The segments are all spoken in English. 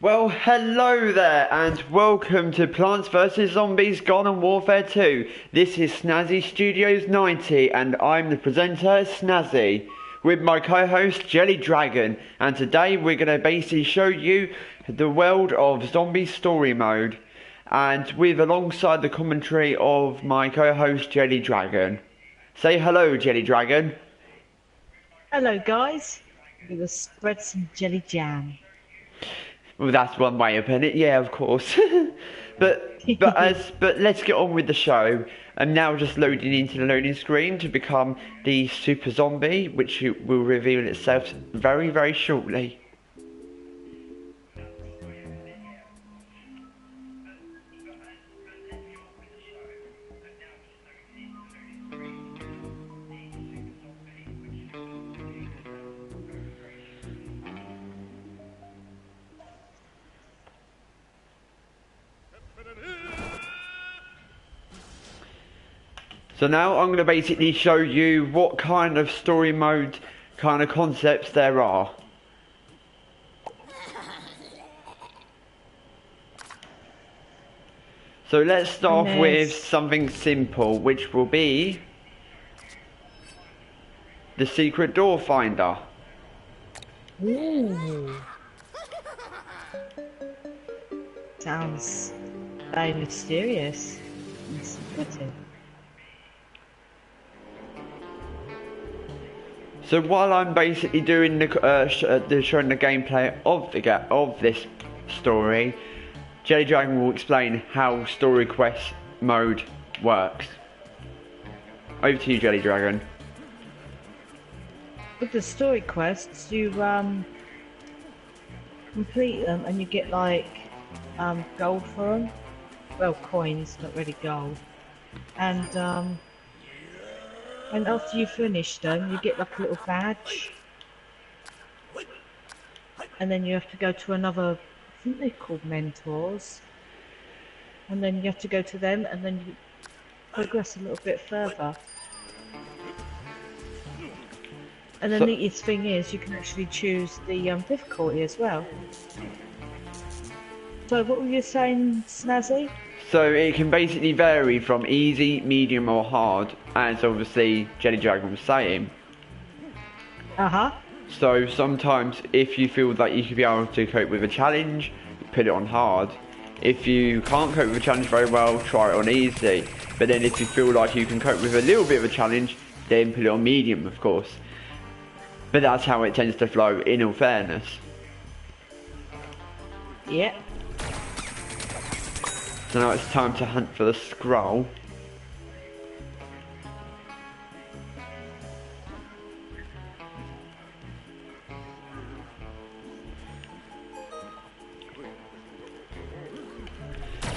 Well, hello there, and welcome to Plants vs Zombies Garden Warfare 2. This is Snazzy Studios 90, and I'm the presenter, Snazzy, with my co-host, Jelly Dragon. And today we're going to basically show you the world of Zombie Story Mode, and with alongside the commentary of my co-host, Jelly Dragon. Say hello, Jelly Dragon. Hello, guys. We're going to spread some jelly jam. Well, that's one way of putting it. Yeah, of course. but let's get on with the show. I'm now just loading into the loading screen to become the super zombie, which will reveal itself very, very shortly. So now I'm going to basically show you what kind of story mode kind of concepts there are. So let's start off with something simple, which will be the secret door finder. Ooh. Sounds very mysterious and secretive. So while I'm basically doing showing the gameplay of this story, Jelly Dragon will explain how story quest mode works. Over to you, Jelly Dragon. With the story quests, you complete them and you get like gold for them. Well, coins, not really gold. And after you finish them, you get like a little badge. And then you have to go to another, I think they're called mentors. And then you have to go to them and then you progress a little bit further. And the neatest thing is you can actually choose the difficulty as well. So what were you saying, Snazzy? So it can basically vary from easy, medium or hard, as obviously Jelly Dragon was saying. So sometimes if you feel that you could be able to cope with a challenge, put it on hard. If you can't cope with a challenge very well, try it on easy. But then if you feel like you can cope with a little bit of a challenge, then put it on medium, of course. But that's how it tends to flow, in all fairness. Yep. So now it's time to hunt for the scroll.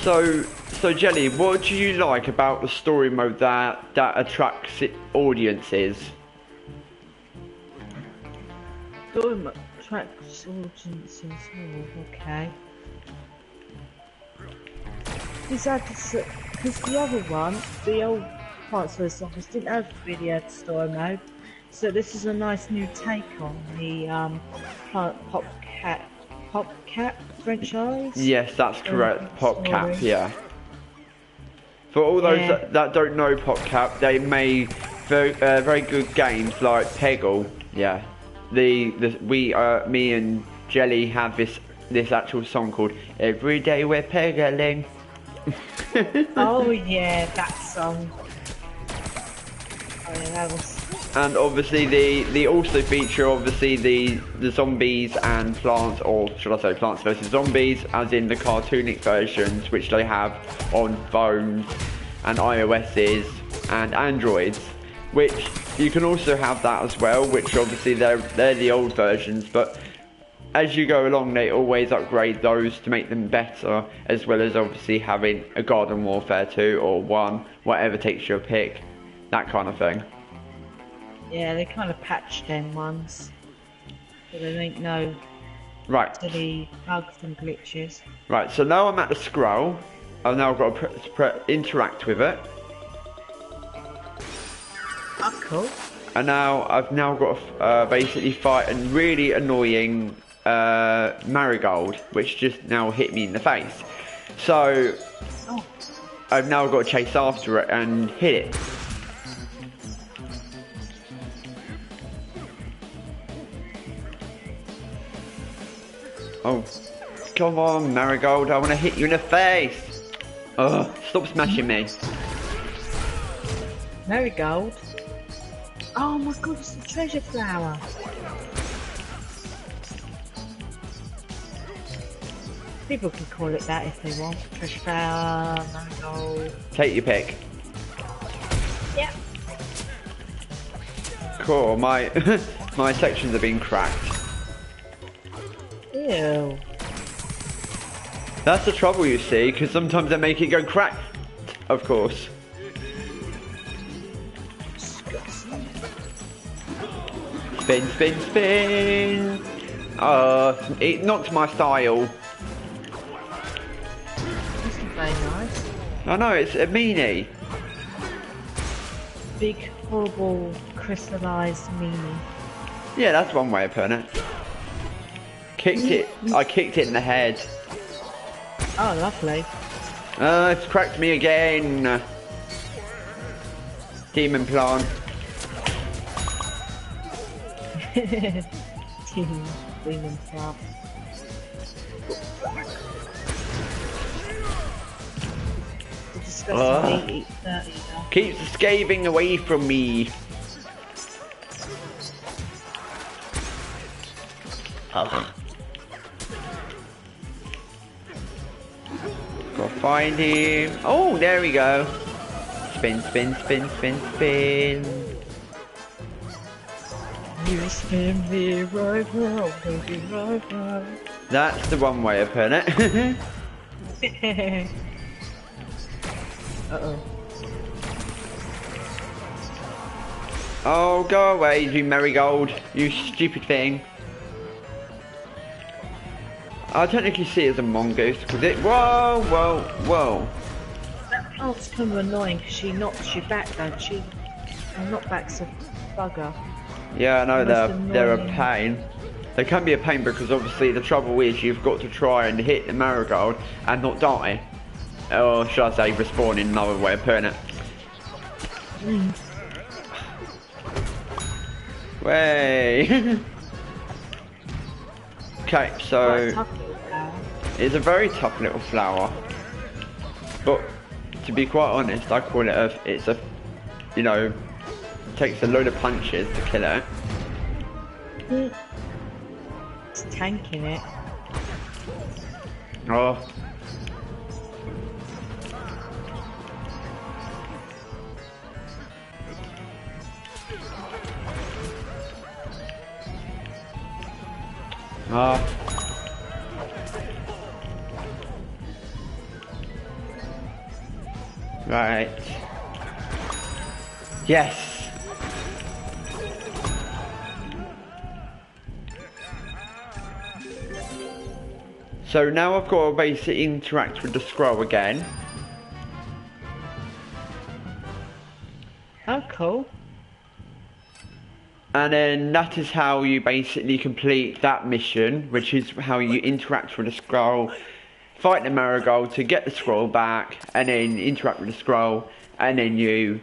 So Jelly, what do you like about the story mode that attracts audiences? Story mode attracts audiences. Oh, okay. Is that because the other one, the old Plants vs Zombies, didn't have really a story mode. So this is a nice new take on the PopCap franchise. Yes, that's correct. PopCap, story. yeah. For all those Yeah. that don't know PopCap, they made very good games like Peggle. Yeah, me and Jelly have this actual song called "Every Day We're Peggling." Oh yeah, that song. Oh yeah, that was. And obviously they also feature obviously the zombies and plants, or should I say Plants vs Zombies, as in the cartoonic versions which they have on phones and iOS's and Androids, which you can also have that as well, which obviously they're the old versions, but as you go along they always upgrade those to make them better, as well as obviously having a Garden Warfare 2 or 1, whatever takes your pick, that kind of thing. Yeah, they kind of patched them ones, so there ain't no Right. silly bugs and glitches. Right, so now I'm at the scroll. I've now got to interact with it. Oh, cool. And now I've now got to basically fight a really annoying Marigold, which just now hit me in the face. So Oh, I've now got to chase after it and hit it. Oh, come on, Marigold, I want to hit you in the face. Ugh, stop smashing me. marigold. Oh my god, it's the treasure flower. People can call it that if they want. Treasure flower, marigold. Take your pick. Yeah. Cool, my my sections have been cracked. Ew. That's the trouble, you see, because sometimes they make it go crack. Of course. Spin, spin, spin. It knocked my style. This is very nice. I know, it's a meanie. Big, horrible, crystallized meanie. Yeah, that's one way of putting it. I kicked it in the head. Oh, lovely. It's cracked me again. Demon plant. Demon plant. Disgusting 30 now. Keeps the scathing away from me. Ugh. Go find him. Oh, there we go. Spin, spin, spin, spin, spin. You spin me right round, baby, right round. That's the one way of putting it. Uh-oh. Oh, go away, you marigold, you stupid thing. I technically see it as a mongoose because it. Whoa, whoa, whoa. That plant's kind of annoying because she knocks you back, don't she? And knockback's a bugger. Yeah, I know Most they're a annoying. pain. They can be a pain because obviously the trouble is you've got to try and hit the marigold and not die. Or should I say respawn in another way of putting it. Way. Okay, so Quite tough little flower. it's a very tough little flower. But to be quite honest, I call it it's a, you know, takes a load of punches to kill it. It's tanking it. Oh. Ah. Right. Yes. So now I've got to basically interact with the scroll again. Oh, cool. And then that is how you basically complete that mission, which is how you interact with the scroll, fight the marigold to get the scroll back, and then interact with the scroll, and then you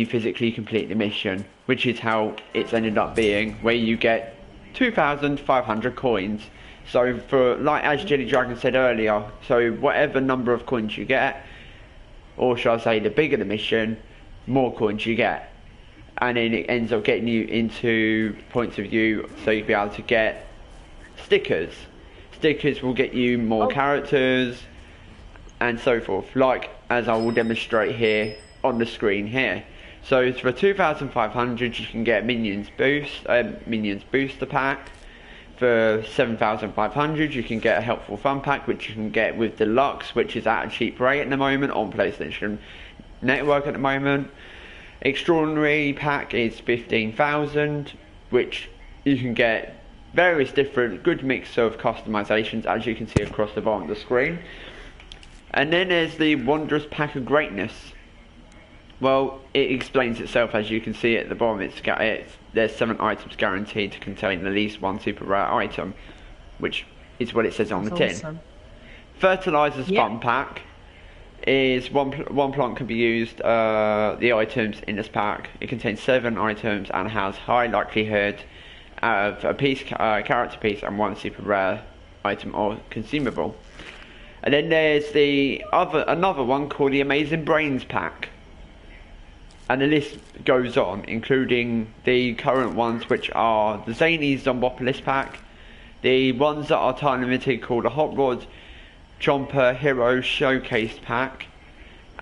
physically complete the mission, which is how it's ended up being, where you get 2,500 coins. So for, like as Jelly Dragon said earlier, so whatever number of coins you get, or shall I say the bigger the mission, more coins you get. And then it ends up getting you into points of view, so you'll be able to get stickers. Stickers will get you more characters and so forth, like as I will demonstrate here on the screen here. So for 2,500 you can get Minions Booster Pack. For 7,500 you can get a Helpful Fun Pack, which you can get with Deluxe, which is at a cheap rate at the moment on PlayStation Network at the moment. Extraordinary Pack is 15,000, which you can get various different good mix of customizations, as you can see across the bottom of the screen. And then there's the Wondrous Pack of Greatness. Well, it explains itself, as you can see at the bottom. There's 7 items guaranteed to contain at least one super rare item, which is what it says on the tin. Awesome. Fertilizer's Fun Pack is one plant can be used, the items in this pack. It contains 7 items and has high likelihood of a character piece and 1 super rare item or consumable. And then there's another one called the Amazing Brains Pack. And the list goes on, including the current ones, which are the Zany Zombopolis Pack, the ones that are time limited called the Hot Rod Chomper Hero Showcase Pack,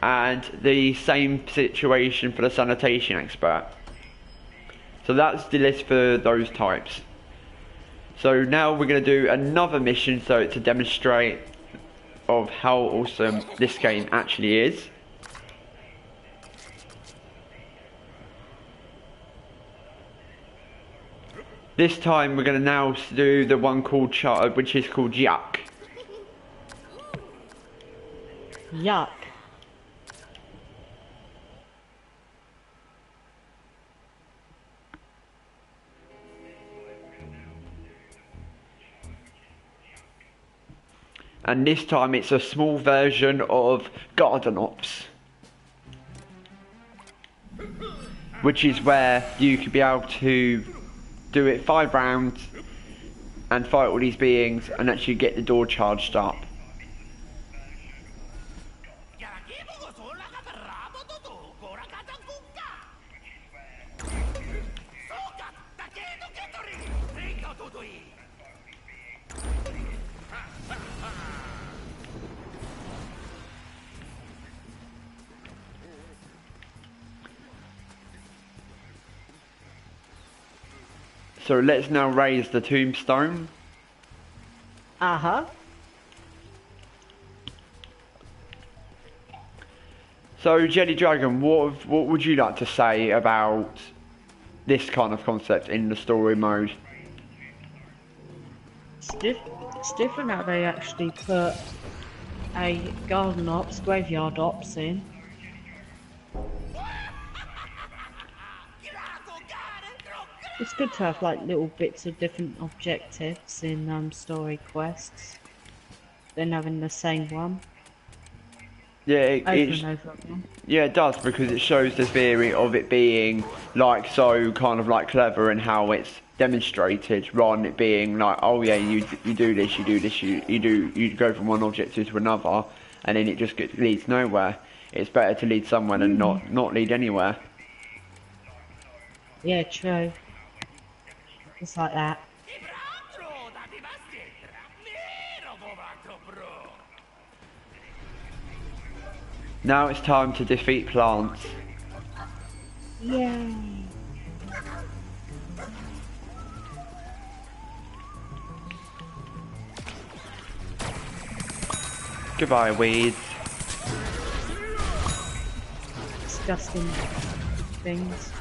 and the same situation for the Sanitation Expert. So that's the list for those types. So now we're going to do another mission, so to demonstrate of how awesome this game actually is. This time we're going to now do the one called which is called Yuck. Yuck. And this time it's a small version of Garden Ops, which is where you could be able to do it 5 rounds and fight all these beings and actually get the door charged up. So let's now raise the tombstone. Uh-huh. So Jelly Dragon, what would you like to say about this kind of concept in the story mode? It's different how they actually put a garden ops, graveyard ops in. It's good to have like little bits of different objectives in story quests than having the same one. Yeah, Over. Yeah, it does, because it shows the theory of it being like so kind of like clever and how it's demonstrated, rather than it being like, oh yeah, you do this, you go from one objective to another, and then it just leads nowhere. It's better to lead somewhere and not lead anywhere. Yeah, true. Just like that. Now it's time to defeat plants. Yay! Goodbye, weeds. Disgusting things.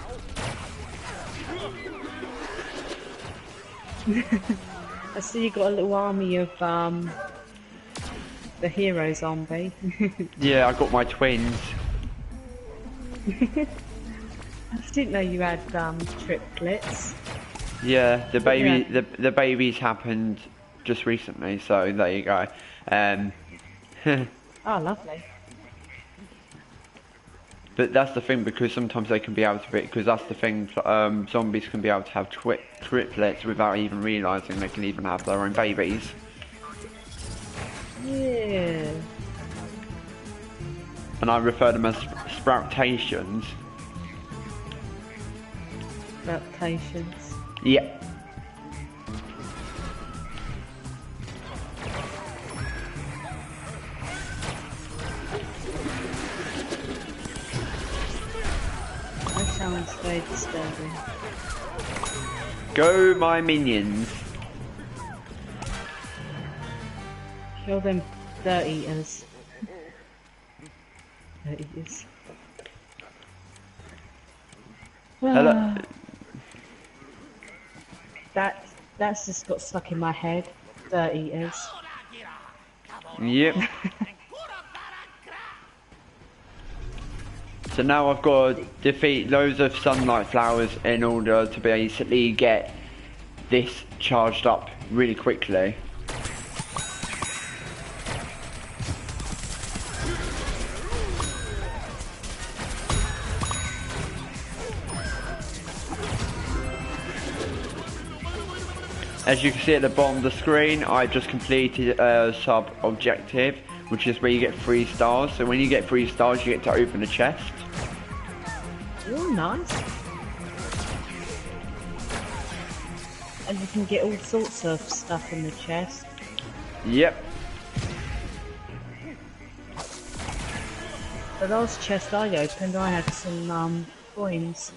I see you got a little army of the hero zombie. Yeah, I got my twins. Didn't know you had triplets. Yeah, the baby, Yeah. the babies happened just recently, so there you go. Oh, lovely. But that's the thing, because sometimes they can be able to be, because that's the thing, zombies can be able to have triplets without even realising they can even have their own babies. Yeah. And I refer them as sproutations. Adaptations. Yeah. That sounds very disturbing. Go, my minions. Kill them dirt eaters. Dirt eaters. Hello. That's just got stuck in my head. Dirt eaters. Yep. So now I've got to defeat loads of sunlight flowers in order to basically get this charged up really quickly. As you can see at the bottom of the screen, I just completed a sub-objective, which is where you get 3 stars. So when you get 3 stars, you get to open a chest. Oh, nice. And you can get all sorts of stuff in the chest. Yep. The last chest I opened, I had some coins.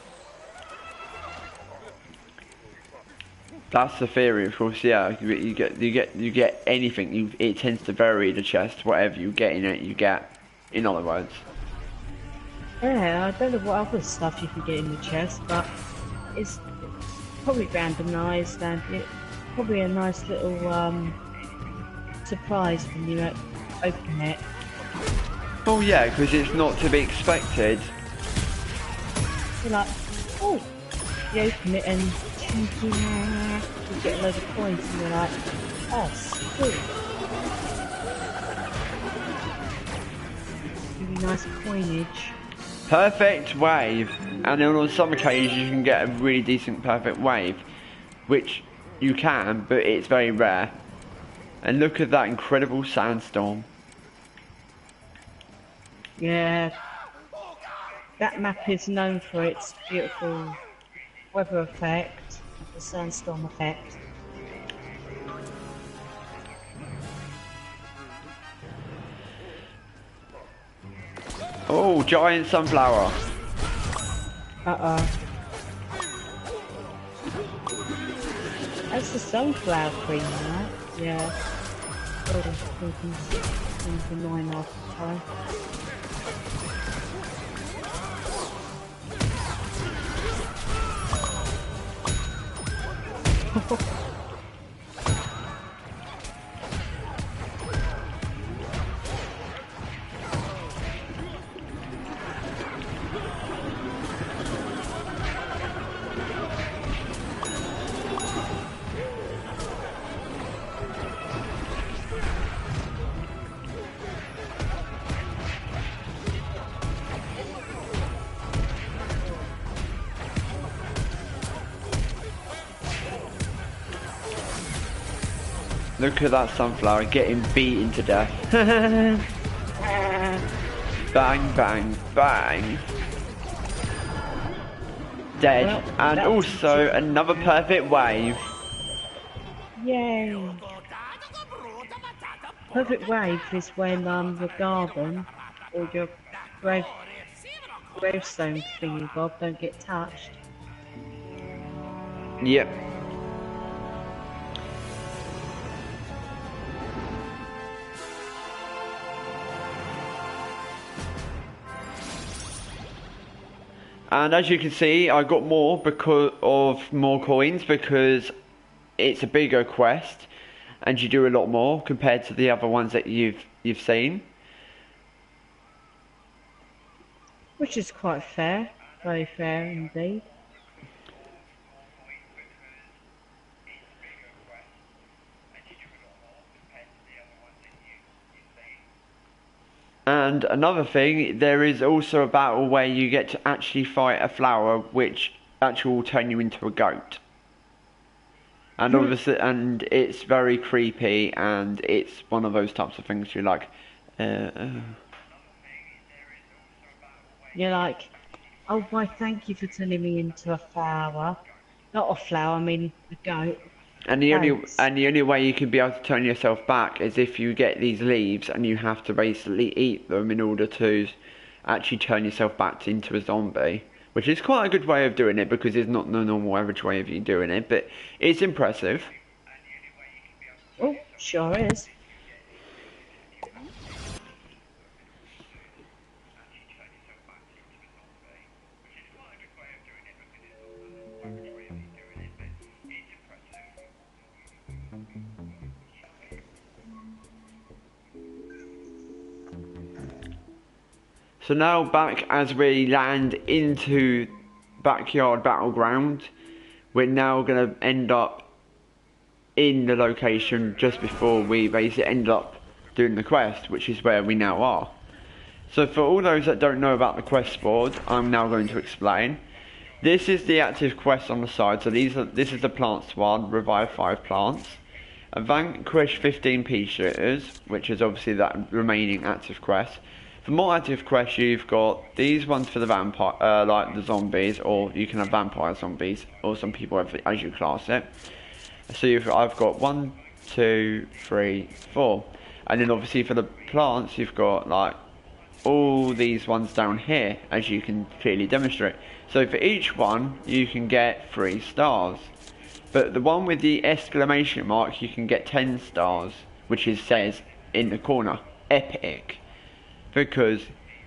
That's the theory, of course. Yeah, you get anything. It tends to vary the chest. Whatever you get in it, you get. In other words. Yeah, I don't know what other stuff you can get in the chest, but it's probably randomised and it's probably a nice little surprise when you open it. Oh yeah, because it's not to be expected. You're like, oh, you open it and you get a load of coins and you're like, oh, sweet. Really nice coinage. Perfect wave, and then on some occasions you can get a really decent perfect wave, which you can, but it's very rare. And look at that incredible sandstorm. Yeah, that map is known for its beautiful weather effect, the sandstorm effect. Oh, giant sunflower. Uh-oh. That's the sunflower queen, right? Yeah. Oh, things annoying half the time. Look at that sunflower getting beaten to death. Bang, bang, bang. Dead. Well, and that was also another perfect wave. Yay! Perfect wave is when your garden or your gravestone thingy bob don't get touched. Yep. And as you can see, I got more because of more coins, because it's a bigger quest and you do a lot more compared to the other ones that you've seen. Which is quite fair. Very fair indeed. And another thing, there is also a battle where you get to actually fight a flower, which actually will turn you into a goat. And obviously, and it's very creepy, and it's one of those types of things you're like, You're like, oh, why, thank you for turning me into a flower. Not a flower, I mean a goat. And the only way you can be able to turn yourself back is if you get these leaves and you have to basically eat them in order to actually turn yourself back into a zombie. Which is quite a good way of doing it because it's not the normal average way of you doing it, but it's impressive. Oh, sure is. So now back as we land into Backyard Battleground, we're now going to end up in the location just before we basically end up doing the quest, which is where we now are. So for all those that don't know about the quest board, I'm now going to explain. This is the active quest on the side, so this is the plants one, revive 5 plants. Vanquish 15 pea shooters, which is obviously that remaining active quest. For more active quests, you've got these ones for the vampire, like the zombies, or you can have vampire zombies, or some people have, as you class it. So I've got 1, 2, 3, 4, and then obviously for the plants, you've got like all these ones down here, as you can clearly demonstrate. So for each one, you can get 3 stars, but the one with the exclamation mark, you can get 10 stars, which says in the corner, epic. Because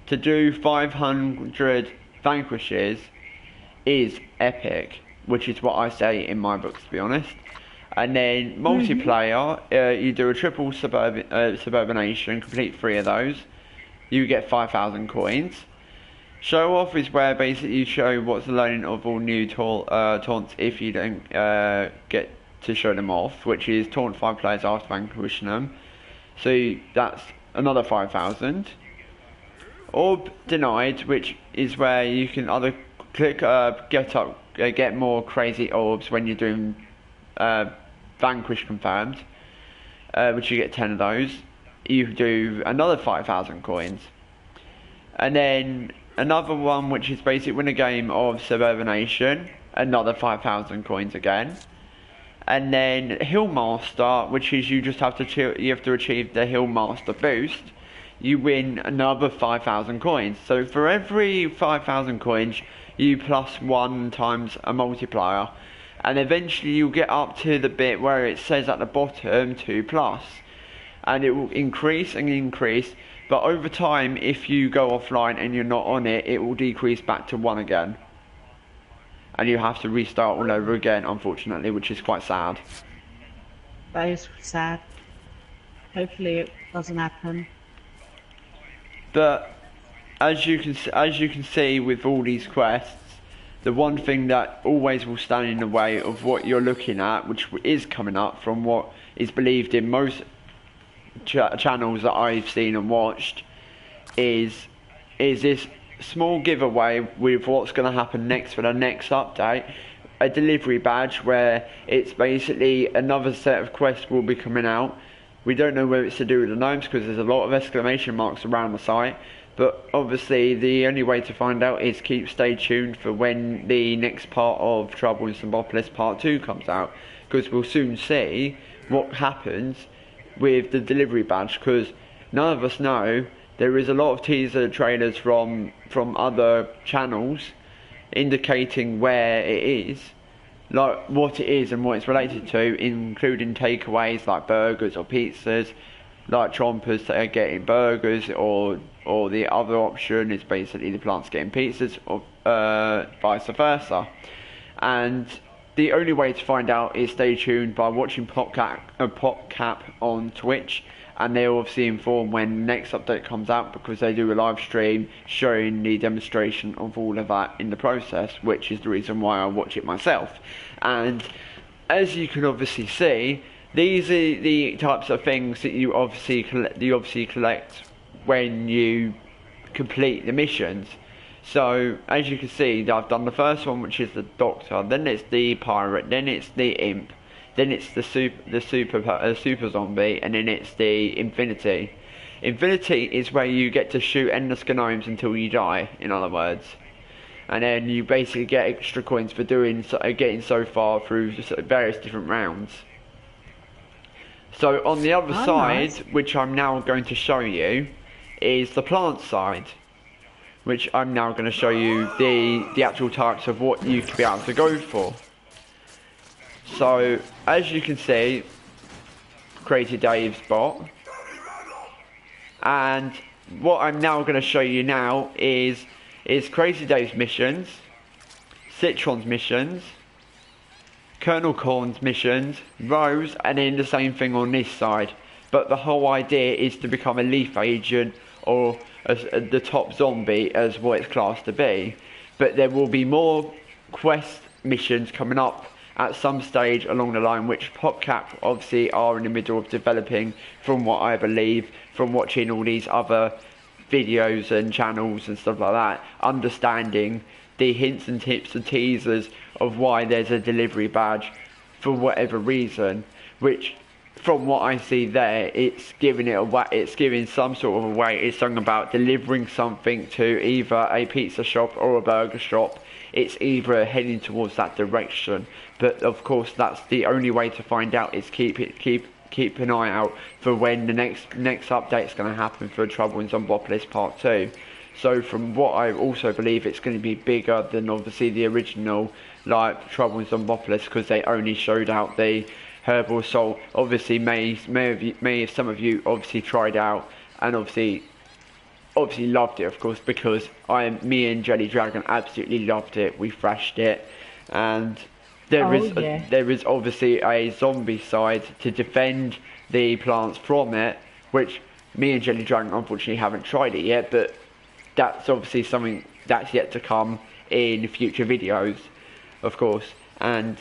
to do 500 vanquishes is epic, which is what I say in my books, to be honest. And then multiplayer, you do a triple suburbanation, complete 3 of those, you get 5,000 coins. Show off is where basically you show what's the learning of all new taunts if you don't get to show them off, which is taunt 5 players after vanquishing them. So that's another 5,000. Orb denied, which is where you can either click get more crazy orbs when you're doing vanquish confirmed, which you get 10 of those. You do another 5,000 coins, and then another one which is basically win a game of suburbanation, another 5,000 coins again. And then Hill Master, which is you have to achieve the Hill Master boost. You win another 5,000 coins. So for every 5,000 coins, you plus 1 times a multiplier, and eventually you'll get up to the bit where it says at the bottom 2+, and it will increase and increase. But over time, if you go offline and you're not on it, it will decrease back to 1 again, and you have to restart all over again, unfortunately, which is quite sad. That is sad. Hopefully it doesn't happen. But as you can see with all these quests, the one thing that always will stand in the way of what you're looking at, which is coming up from what is believed in most channels that I've seen and watched, is this small giveaway with what's going to happen next for the next update. A delivery badge where it's basically another set of quests will be coming out. We don't know whether it's to do with the gnomes because there's a lot of exclamation marks around the site, but obviously the only way to find out is stay tuned for when the next part of Trouble in Zombopolis Part 2 comes out, because we'll soon see what happens with the delivery badge, because none of us know. There is a lot of teaser trailers from other channels indicating where it is, like what it is and what it's related to, including takeaways like burgers or pizzas, like chompers that are getting burgers, or the other option is basically the plants getting pizzas, or vice versa. And the only way to find out is stay tuned by watching PopCap on Twitch and they'll obviously inform when the next update comes out, because they do a live stream showing the demonstration of all of that in the process, which is the reason why I watch it myself. And as you can obviously see, these are the types of things that you obviously collect when you complete the missions. So as you can see, I've done the first one, which is the Doctor, then it's the Pirate, then it's the Imp, then it's the super zombie, and then it's the Infinity. Infinity is where you get to shoot endless gnomes until you die, in other words. And then you basically get extra coins for getting so far through various different rounds. So on the other side, nice. which I'm now going to show you, is the plant side, which I'm now going to show you the actual types of what you can be able to go for. So as you can see, Crazy Dave's bot, and what I'm now going to show you now is Crazy Dave's missions, Citron's missions, Colonel Corn's missions, Rose, and then the same thing on this side. But the whole idea is to become a Leaf Agent, or the top zombie, as what it's classed to be. But there will be more quest missions coming up at some stage along the line, which PopCap obviously are in the middle of developing, from what I believe, from watching all these other videos and channels and stuff like that, understanding the hints and tips and teasers of why there's a delivery badge for whatever reason, which from what I see there, it's giving it away, it's giving some sort of away. It's something about delivering something to either a pizza shop or a burger shop. It's either heading towards that direction, but of course that's the only way to find out, is keep an eye out for when the next update is going to happen for Trouble in Zombopolis Part 2. So from what I also believe, it's going to be bigger than obviously the original, like Trouble in Zombopolis, because they only showed out the Herbal Assault. Obviously may some of you obviously tried out and obviously loved it, of course, because me and Jelly Dragon absolutely loved it. We thrashed it, and there is obviously a zombie side to defend the plants from it, which me and Jelly Dragon unfortunately haven't tried it yet, but that's obviously something that's yet to come in future videos, of course. And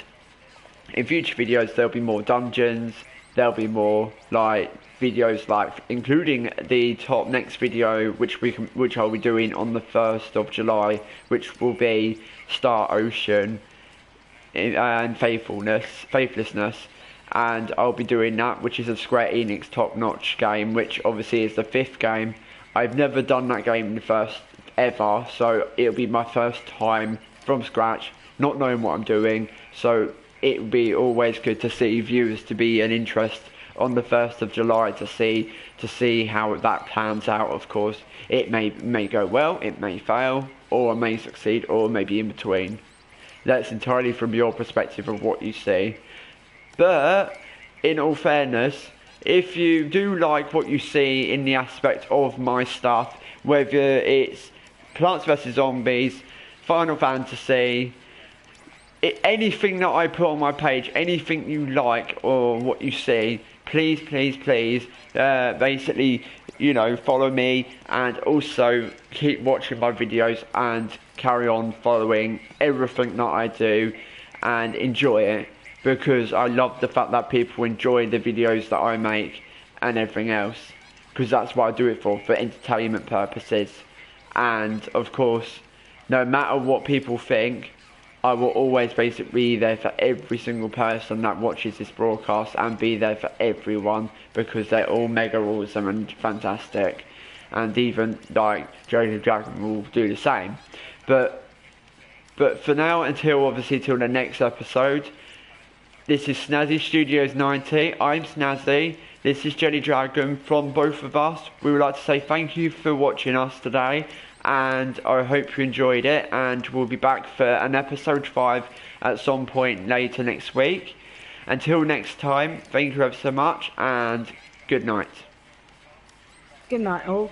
in future videos there'll be more dungeons, there'll be more like videos, like including the top next video, which I'll be doing on the 1st of July, which will be Star Ocean and Faithlessness, and I'll be doing that, which is a Square Enix top-notch game, which obviously is the 5th game. I've never done that game in the first ever, so it'll be my first time from scratch, not knowing what I'm doing, so it would be always good to see viewers to be an interest on the 1st of July to see how that plans out. Of course, it may go well, it may fail, or I may succeed, or maybe in between. That's entirely from your perspective of what you see. But in all fairness, if you do like what you see in the aspect of my stuff, whether it's Plants vs Zombies, Final Fantasy, anything that I put on my page, anything you like or what you see, please basically, follow me, and also keep watching my videos and carry on following everything that I do and enjoy it, because I love the fact that people enjoy the videos that I make and everything else, because that's what I do it for entertainment purposes. And of course, no matter what people think, I will always basically be there for every single person that watches this broadcast, and be there for everyone, because they're all mega awesome and fantastic, and even like Jelly Dragon will do the same. But for now, till the next episode, this is Snazzy Studios 90. I'm Snazzy. This is Jelly Dragon. From both of us, we would like to say thank you for watching us today, and I hope you enjoyed it, and we'll be back for an episode 5 at some point later next week. Until next time, thank you ever so much, and good night. Good night all.